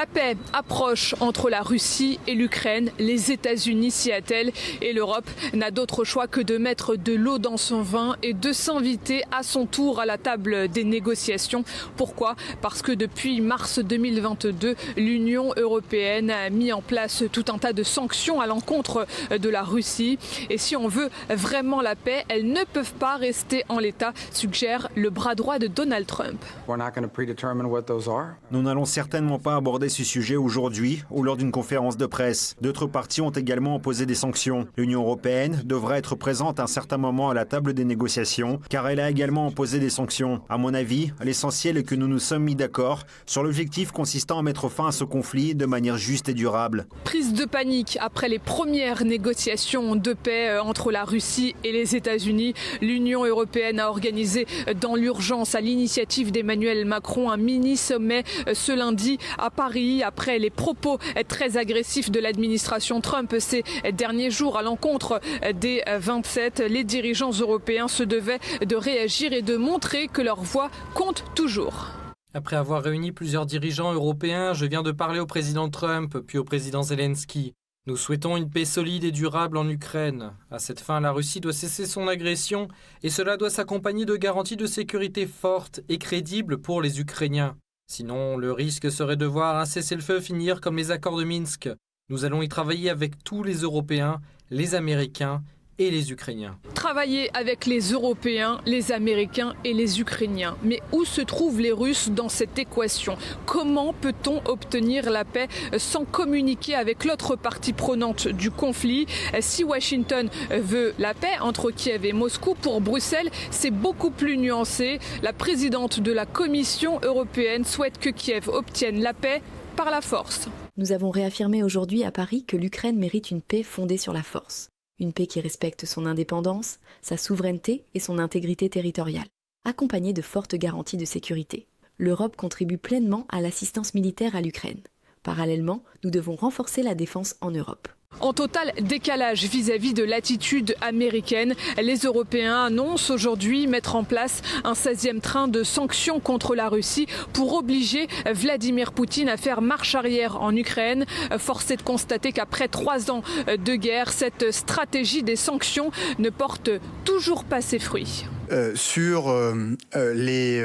La paix approche entre la Russie et l'Ukraine. Les États-Unis s'y attellent et l'Europe n'a d'autre choix que de mettre de l'eau dans son vin et de s'inviter à son tour à la table des négociations. Pourquoi? Parce que depuis mars 2022, l'Union européenne a mis en place tout un tas de sanctions à l'encontre de la Russie. Et si on veut vraiment la paix, elles ne peuvent pas rester en l'état, suggère le bras droit de Donald Trump. Nous n'allons certainement pas aborder ce sujet aujourd'hui ou lors d'une conférence de presse. D'autres parties ont également imposé des sanctions. L'Union européenne devra être présente à un certain moment à la table des négociations, car elle a également imposé des sanctions. À mon avis, l'essentiel est que nous nous sommes mis d'accord sur l'objectif consistant à mettre fin à ce conflit de manière juste et durable. Prise de panique après les premières négociations de paix entre la Russie et les États-Unis. L'Union européenne a organisé dans l'urgence, à l'initiative d'Emmanuel Macron, un mini-sommet ce lundi à Paris, après les propos très agressifs de l'administration Trump ces derniers jours à l'encontre des 27. Les dirigeants européens se devaient de réagir et de montrer que leur voix compte toujours. Après avoir réuni plusieurs dirigeants européens, je viens de parler au président Trump, puis au président Zelensky. Nous souhaitons une paix solide et durable en Ukraine. À cette fin, la Russie doit cesser son agression et cela doit s'accompagner de garanties de sécurité fortes et crédibles pour les Ukrainiens. Sinon, le risque serait de voir un cessez-le-feu finir comme les accords de Minsk. Nous allons y travailler avec tous les Européens, les Américains et les Ukrainiens. Travailler avec les Européens, les Américains et les Ukrainiens. Mais où se trouvent les Russes dans cette équation? Comment peut-on obtenir la paix sans communiquer avec l'autre partie prenante du conflit? Si Washington veut la paix entre Kiev et Moscou, pour Bruxelles, c'est beaucoup plus nuancé. La présidente de la Commission européenne souhaite que Kiev obtienne la paix par la force. Nous avons réaffirmé aujourd'hui à Paris que l'Ukraine mérite une paix fondée sur la force. Une paix qui respecte son indépendance, sa souveraineté et son intégrité territoriale, accompagnée de fortes garanties de sécurité. L'Europe contribue pleinement à l'assistance militaire à l'Ukraine. Parallèlement, nous devons renforcer la défense en Europe. En total décalage vis-à-vis de l'attitude américaine, les Européens annoncent aujourd'hui mettre en place un 16e train de sanctions contre la Russie pour obliger Vladimir Poutine à faire marche arrière en Ukraine. Force est de constater qu'après 3 ans de guerre, cette stratégie des sanctions ne porte toujours pas ses fruits. Sur les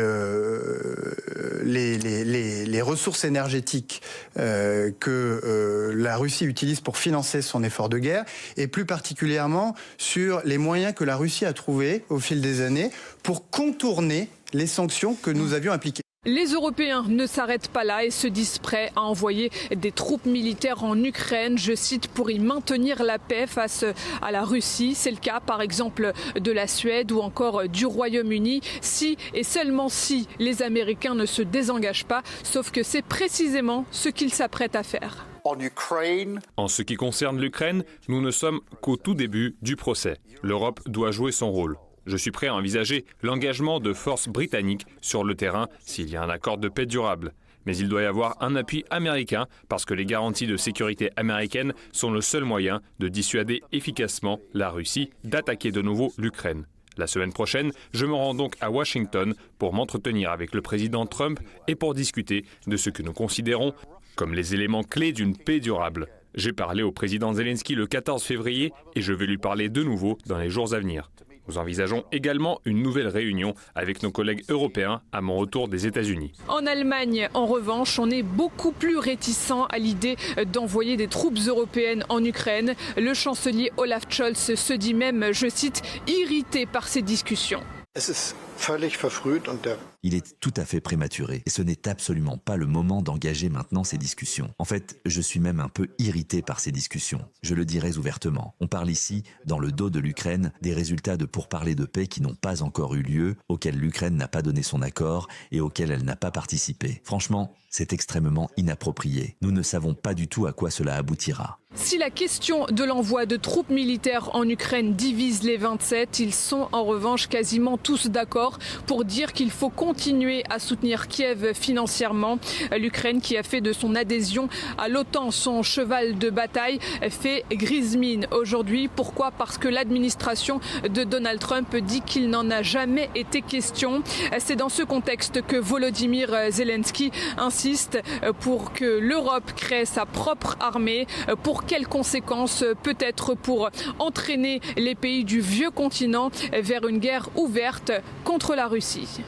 ressources énergétiques que la Russie utilise pour financer son effort de guerre, et plus particulièrement sur les moyens que la Russie a trouvés au fil des années pour contourner les sanctions que nous avions appliquées. Les Européens ne s'arrêtent pas là et se disent prêts à envoyer des troupes militaires en Ukraine, je cite, pour y maintenir la paix face à la Russie. C'est le cas par exemple de la Suède ou encore du Royaume-Uni, si et seulement si les Américains ne se désengagent pas, sauf que c'est précisément ce qu'ils s'apprêtent à faire. En ce qui concerne l'Ukraine, nous ne sommes qu'au tout début du procès. L'Europe doit jouer son rôle. Je suis prêt à envisager l'engagement de forces britanniques sur le terrain s'il y a un accord de paix durable. Mais il doit y avoir un appui américain parce que les garanties de sécurité américaines sont le seul moyen de dissuader efficacement la Russie d'attaquer de nouveau l'Ukraine. La semaine prochaine, je me rends donc à Washington pour m'entretenir avec le président Trump et pour discuter de ce que nous considérons comme les éléments clés d'une paix durable. J'ai parlé au président Zelensky le 14 février et je vais lui parler de nouveau dans les jours à venir. Nous envisageons également une nouvelle réunion avec nos collègues européens à mon retour des États-Unis. En Allemagne, en revanche, on est beaucoup plus réticent à l'idée d'envoyer des troupes européennes en Ukraine. Le chancelier Olaf Scholz se dit même, je cite, irrité par ces discussions. Il est tout à fait prématuré et ce n'est absolument pas le moment d'engager maintenant ces discussions. En fait, je suis même un peu irrité par ces discussions. Je le dirais ouvertement. On parle ici, dans le dos de l'Ukraine, des résultats de pourparlers de paix qui n'ont pas encore eu lieu, auxquels l'Ukraine n'a pas donné son accord et auxquels elle n'a pas participé. Franchement, c'est extrêmement inapproprié. Nous ne savons pas du tout à quoi cela aboutira. Si la question de l'envoi de troupes militaires en Ukraine divise les 27, ils sont en revanche quasiment tous d'accord fort pour dire qu'il faut continuer à soutenir Kiev financièrement. L'Ukraine, qui a fait de son adhésion à l'OTAN son cheval de bataille, fait grise mine aujourd'hui. Pourquoi ? Parce que l'administration de Donald Trump dit qu'il n'en a jamais été question. C'est dans ce contexte que Volodymyr Zelensky insiste pour que l'Europe crée sa propre armée. Pour quelles conséquences ? Peut-être pour entraîner les pays du vieux continent vers une guerre ouverte contre la Russie.